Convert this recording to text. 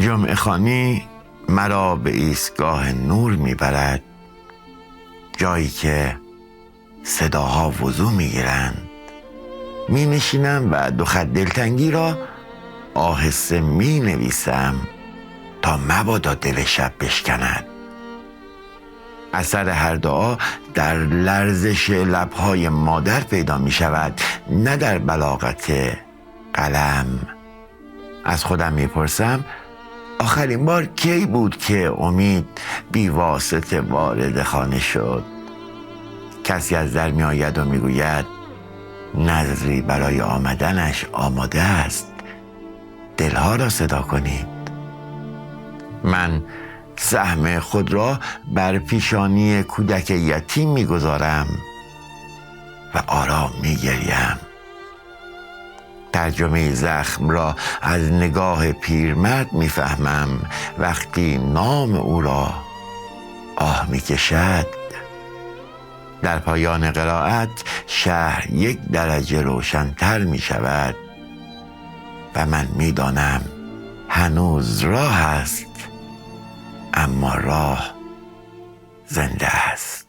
جمعه خوانی مرا به ایستگاه نور میبرد، جایی که صداها وضو میگیرند. می نشینم و دو خط دلتنگی را آهسته می نویسم تا مبادا دل شب بشکند. اثر هر دعا در لرزش لبهای مادر پیدا می شود، نه در بلاغت قلم. از خودم می پرسم آخرین بار کی بود که امید بی واسطه وارد خانه شد؟ کسی از در می آید و می گوید نظری برای آمدنش آماده است، دلها را صدا کنید. من سهم خود را بر پیشانی کودک یتیم میگذارم و آرام میگریم. ترجمه زخم را از نگاه پیرمرد میفهمم وقتی نام او را آه میکشد. در پایان قرائت شهر 1 درجه روشن‌تر می شود و من می دانم هنوز راه است، اما راه زنده است.